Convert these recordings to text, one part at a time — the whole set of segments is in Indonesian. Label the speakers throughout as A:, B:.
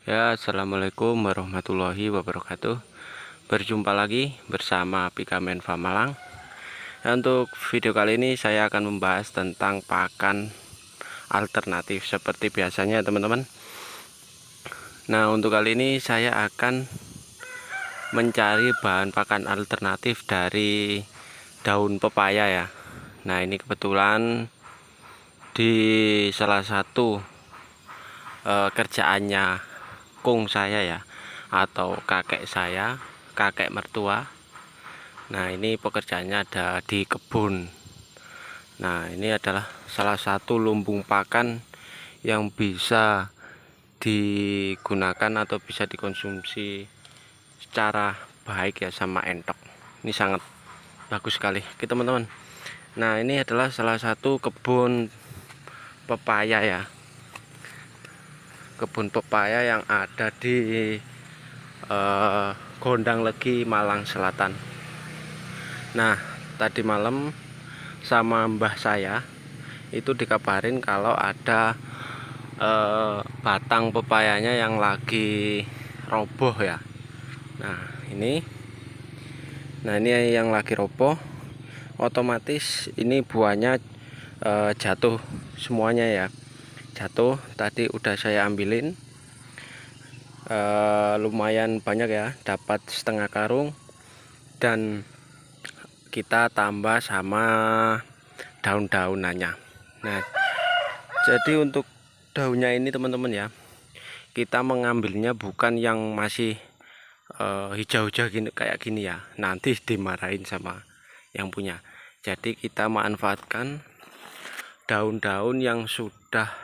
A: Ya, assalamualaikum warahmatullahi wabarakatuh. Berjumpa lagi bersama Pikamen Famalang. Nah, untuk video kali ini saya akan membahas tentang pakan alternatif seperti biasanya, teman-teman. Nah, untuk kali ini saya akan mencari bahan pakan alternatif dari daun pepaya ya. Nah, ini kebetulan di salah satu kerjaannya kung saya ya, atau kakek mertua. Nah, ini pekerjaannya ada di kebun. Nah, ini adalah salah satu lumbung pakan yang bisa digunakan atau bisa dikonsumsi secara baik ya sama entok. Ini sangat bagus sekali, oke teman-teman. Nah, ini adalah salah satu kebun pepaya ya, kebun pepaya yang ada di Gondang Legi, Malang Selatan. Nah, tadi malam sama mbah saya itu dikabarin kalau ada batang pepayanya yang lagi roboh ya. Nah, ini yang lagi roboh, otomatis ini buahnya jatuh semuanya ya. Jatuh, tadi udah saya ambilin. Lumayan banyak ya, dapat setengah karung, dan kita tambah sama daun-daunannya. Nah, jadi untuk daunnya ini teman-teman ya, kita mengambilnya bukan yang masih hijau-hijau gini kayak gini ya, nanti dimarahin sama yang punya. Jadi kita manfaatkan daun-daun yang sudah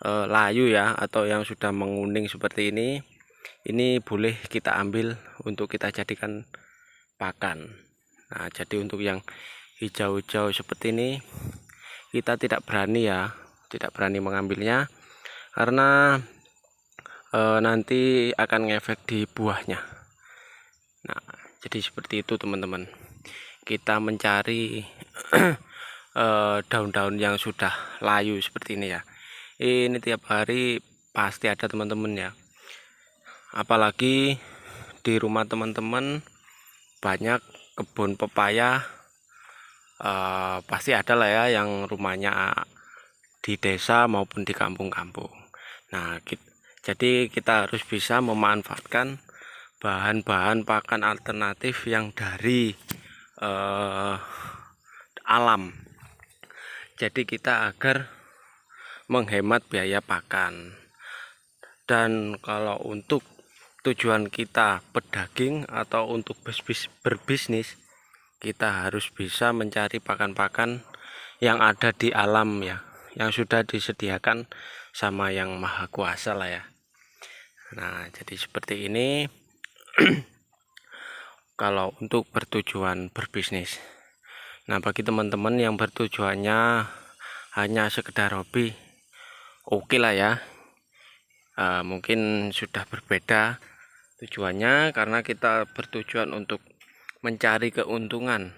A: layu ya, atau yang sudah menguning seperti ini boleh kita ambil untuk kita jadikan pakan. Nah, jadi untuk yang hijau-hijau seperti ini kita tidak berani mengambilnya, karena nanti akan ngefek di buahnya. Nah, jadi seperti itu teman-teman, kita mencari daun-daun yang sudah layu seperti ini ya. Ini tiap hari pasti ada teman-teman ya, apalagi di rumah teman-teman banyak kebun pepaya. Pasti ada lah ya yang rumahnya di desa maupun di kampung-kampung. Nah, jadi kita harus bisa memanfaatkan bahan-bahan pakan alternatif yang dari alam. Jadi kita agar menghemat biaya pakan. Dan kalau untuk tujuan kita pedaging atau untuk berbisnis, kita harus bisa mencari pakan-pakan yang ada di alam ya, yang sudah disediakan sama yang maha kuasa lah ya. Nah, jadi seperti ini kalau untuk bertujuan berbisnis. Nah, bagi teman-teman yang bertujuannya hanya sekedar hobi, oke lah ya. Mungkin sudah berbeda tujuannya, karena kita bertujuan untuk mencari keuntungan.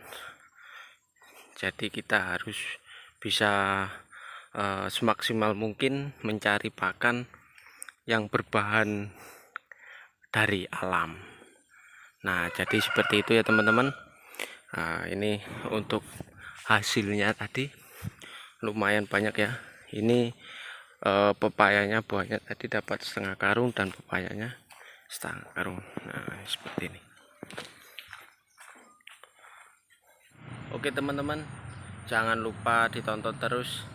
A: Jadi kita harus bisa semaksimal mungkin mencari pakan yang berbahan dari alam. Nah, jadi seperti itu ya teman-teman. Nah, ini untuk hasilnya tadi lumayan banyak ya. Ini pepayanya, buahnya tadi dapat setengah karung dan pepayanya setengah karung. Nah, seperti ini. Oke teman-teman, jangan lupa ditonton terus,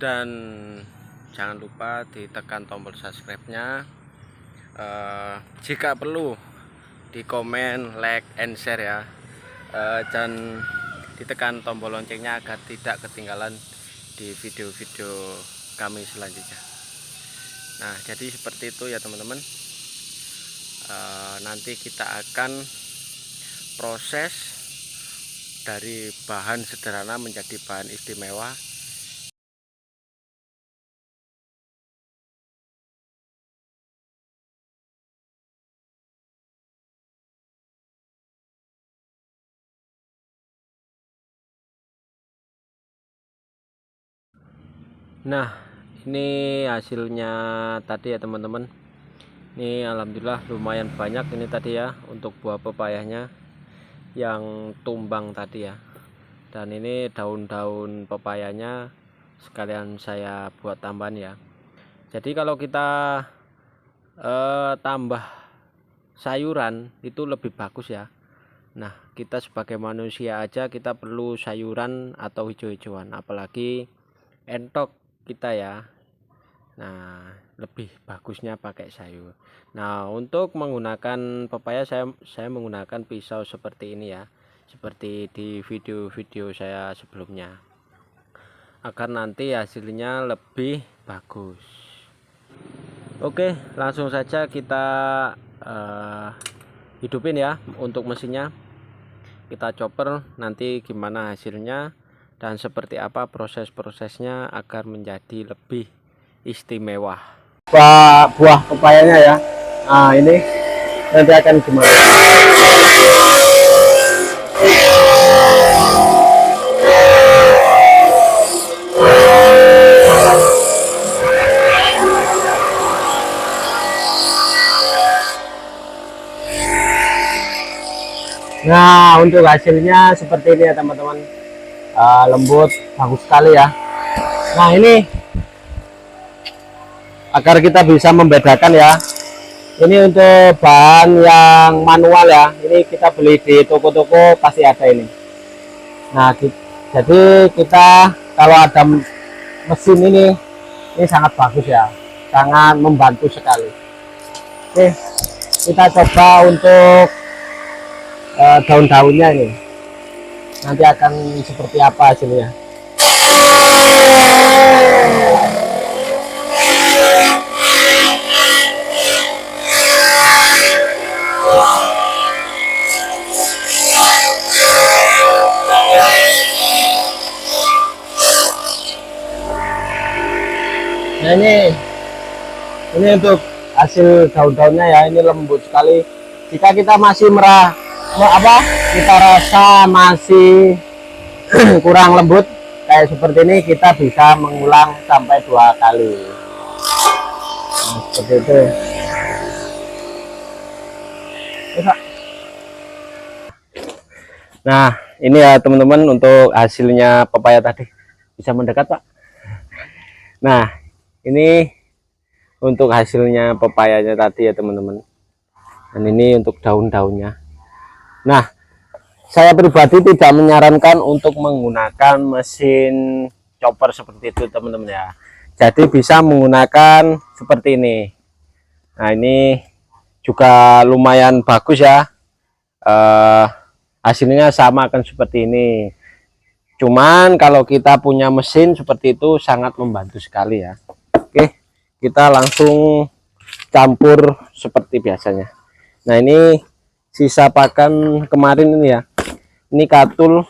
A: dan jangan lupa ditekan tombol subscribe-nya. Jika perlu di komen, like, and share ya. Dan ditekan tombol loncengnya agar tidak ketinggalan di video-video kami selanjutnya. Nah, jadi seperti itu ya teman-teman. Nanti kita akan proses dari bahan sederhana menjadi bahan istimewa. Nah, ini hasilnya tadi ya teman-teman. Ini alhamdulillah lumayan banyak ini tadi ya untuk buah pepayanya yang tumbang tadi ya. Dan ini daun-daun pepayanya sekalian saya buat tambahan ya. Jadi kalau kita tambah sayuran itu lebih bagus ya. Nah, kita sebagai manusia aja kita perlu sayuran atau hijau-hijauan, apalagi entok kita ya. Nah, lebih bagusnya pakai sayur. Nah, untuk menggunakan pepaya saya menggunakan pisau seperti ini ya. Seperti di video-video saya sebelumnya. Agar nanti hasilnya lebih bagus. Oke, langsung saja kita hidupin ya untuk mesinnya. Kita chopper, nanti gimana hasilnya dan seperti apa proses-prosesnya agar menjadi lebih istimewa. Buah pepayanya ya. Nah, ini nanti akan gimana. Nah, untuk hasilnya seperti ini ya teman-teman. Lembut, bagus sekali ya. Nah, ini agar kita bisa membedakan ya. Ini untuk bahan yang manual ya. Ini kita beli di toko-toko pasti ada ini. Nah, jadi kita kalau ada mesin ini sangat bagus ya. Sangat membantu sekali. Oke, kita coba untuk daun-daunnya ini. Nanti akan seperti apa hasilnya. Nah, ini untuk hasil daun-daunnya ya. Ini lembut sekali. Jika kita masih kita rasa masih kurang lembut kayak seperti ini, kita bisa mengulang sampai 2 kali. Nah, seperti itu. Nah, ini ya teman-teman untuk hasilnya pepaya tadi. Bisa mendekat, Pak. Nah, ini untuk hasilnya pepayanya tadi ya teman-teman. Dan ini untuk daun-daunnya. Nah, saya pribadi tidak menyarankan untuk menggunakan mesin chopper seperti itu teman-teman ya. Jadi bisa menggunakan seperti ini. Nah, ini juga lumayan bagus ya. Hasilnya sama akan seperti ini. Cuman kalau kita punya mesin seperti itu sangat membantu sekali ya. Oke, kita langsung campur seperti biasanya. Nah, ini sisa pakan kemarin ini ya. Ini katul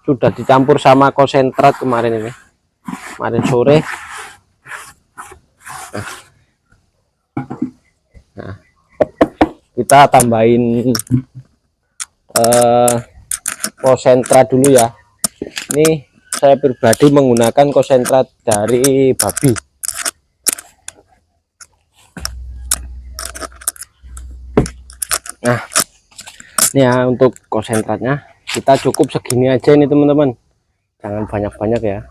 A: sudah dicampur sama konsentrat kemarin ini. Kemarin sore. Nah, kita tambahin konsentrat dulu ya. Ini saya pribadi menggunakan konsentrat dari babi. Nah, ini ya untuk konsentratnya kita cukup segini aja ini teman-teman, jangan banyak-banyak ya.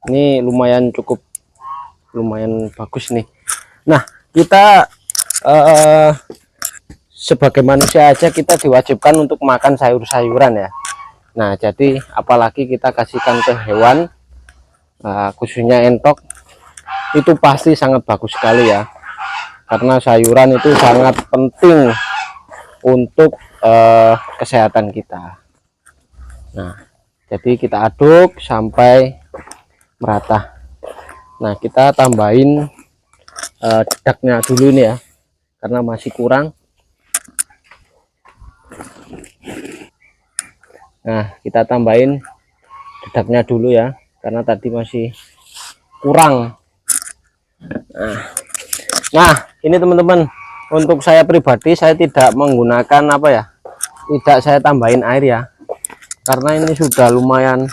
A: Ini lumayan lumayan bagus nih. Nah, kita sebagai manusia aja kita diwajibkan untuk makan sayur-sayuran ya. Nah, jadi apalagi kita kasihkan ke hewan, khususnya entok, itu pasti sangat bagus sekali ya. Karena sayuran itu sangat penting untuk kesehatan kita. Nah, jadi kita aduk sampai merata. Nah, kita tambahin dedaknya dulu nih ya, karena masih kurang. Nah, kita tambahin dedaknya dulu ya, karena tadi masih kurang. Nah, ini teman-teman, untuk saya pribadi saya tidak menggunakan tidak saya tambahin air ya, karena ini sudah lumayan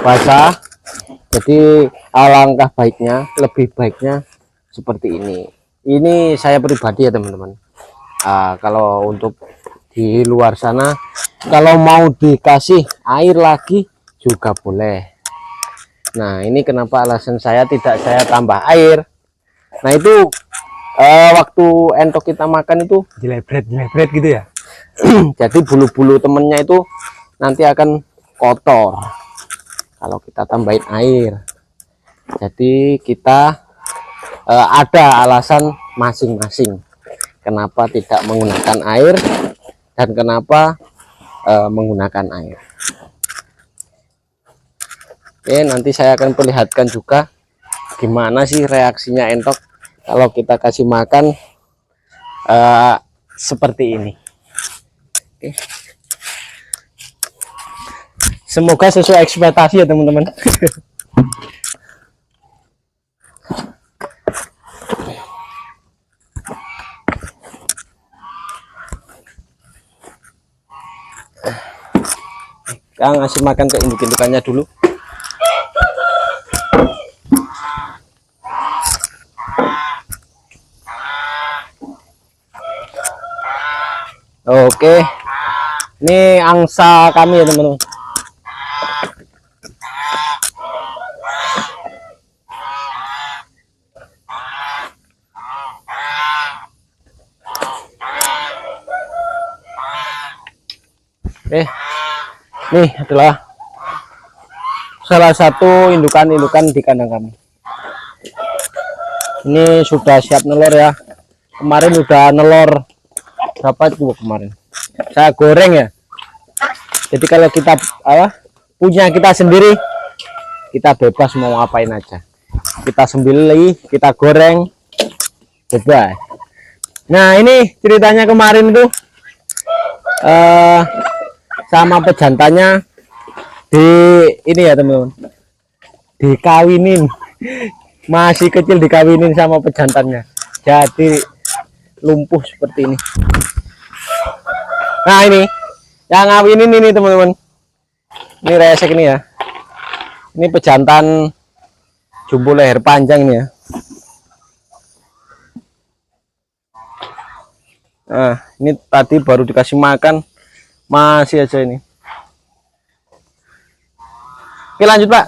A: basah. Jadi alangkah baiknya, lebih baiknya seperti ini. ini saya pribadi ya teman-teman. Kalau untuk di luar sana, kalau mau dikasih air lagi juga boleh. Nah, ini kenapa alasan saya tidak saya tambah air. Nah, itu waktu entok kita makan itu
B: Dilebret gitu ya.
A: jadi bulu-bulu temennya itu nanti akan kotor kalau kita tambahin air. Jadi kita ada alasan masing-masing kenapa tidak menggunakan air dan kenapa menggunakan air. Oke, nanti saya akan perlihatkan juga gimana sih reaksinya entok kalau kita kasih makan seperti ini. Oke. Semoga sesuai ekspektasi ya teman-teman. Kang ngasih makan ke induk-indukannya dulu. Oke, ini angsa kami ya teman-teman. Oke, nih adalah salah satu indukan-indukan di kandang kami. Ini sudah siap nelor ya. Kemarin udah nelor berapa itu kemarin? Saya goreng ya. Jadi kalau kita punya kita sendiri, kita bebas mau ngapain aja. Kita sembelih, kita goreng, bebas. Nah, ini ceritanya kemarin tuh sama pejantannya di ini ya teman-teman, dikawinin. Masih kecil dikawinin sama pejantannya, jadi lumpuh seperti ini. Nah, ini yang ngawinin ini teman-teman, ini resek ini ya, ini pejantan jumbo leher panjang ini ya. Nah, ini tadi baru dikasih makan masih aja ini. Oke, lanjut Pak.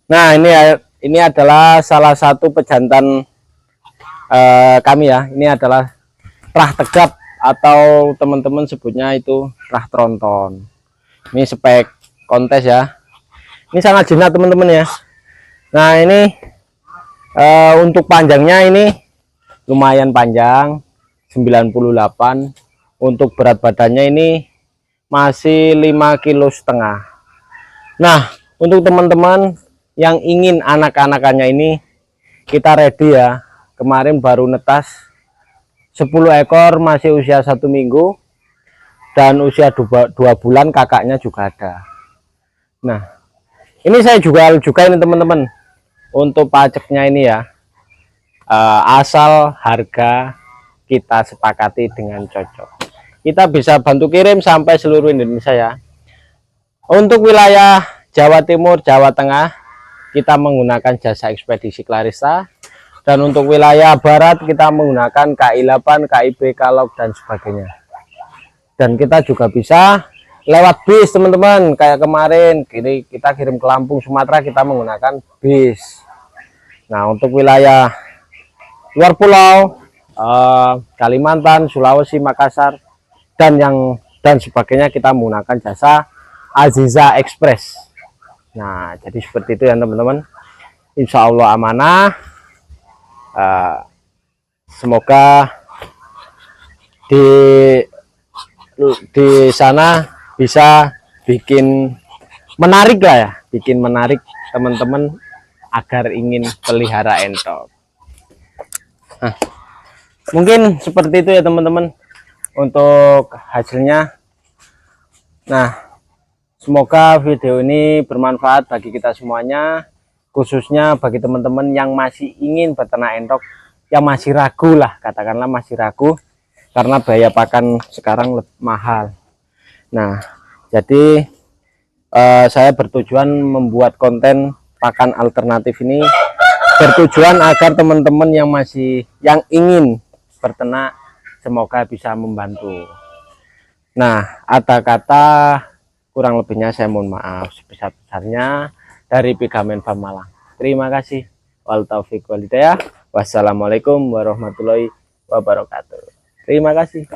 A: Nah, ini adalah salah satu pejantan kami ya. Ini adalah rah tegap atau teman-teman sebutnya itu rah tronton. Ini spek kontes ya. Ini sangat jinak teman-teman ya. Nah, ini untuk panjangnya ini lumayan panjang, 98. Untuk berat badannya ini masih 5,5 kg. Nah, untuk teman-teman yang ingin anak-anakannya ini, kita ready ya. Kemarin baru netas 10 ekor, masih usia 1 minggu dan usia 2 bulan kakaknya juga ada. Nah, ini saya jual juga ini teman-teman. Untuk pajaknya ini ya, asal harga kita sepakati dengan cocok, kita bisa bantu kirim sampai seluruh Indonesia ya. Untuk wilayah Jawa Timur, Jawa Tengah, kita menggunakan jasa ekspedisi Clarissa, dan untuk wilayah barat kita menggunakan KI8, KIB, Kalog dan sebagainya. Dan kita juga bisa lewat bis teman-teman, kayak kemarin kita kirim ke Lampung, Sumatera, kita menggunakan bis. Nah, untuk wilayah luar pulau, Kalimantan, Sulawesi, Makassar dan sebagainya, kita menggunakan jasa Aziza Express. Nah, jadi seperti itu ya teman-teman. Insya Allah amanah. Semoga di sana bisa bikin menarik lah ya, bikin menarik teman-teman agar ingin pelihara entok. Nah, mungkin seperti itu ya teman-teman untuk hasilnya. Nah, semoga video ini bermanfaat bagi kita semuanya, khususnya bagi teman-teman yang masih ingin beternak entok, yang masih ragu lah, katakanlah masih ragu karena biaya pakan sekarang lebih mahal. Nah, jadi saya bertujuan membuat konten pakan alternatif ini bertujuan agar teman-teman yang ingin berternak semoga bisa membantu. Nah, kata-kata kurang lebihnya saya mohon maaf sebesar-besarnya dari Pigamen Farm Malang. Terima kasih. Wal taufiq wal hidayah. Wassalamualaikum warahmatullahi wabarakatuh. Terima kasih.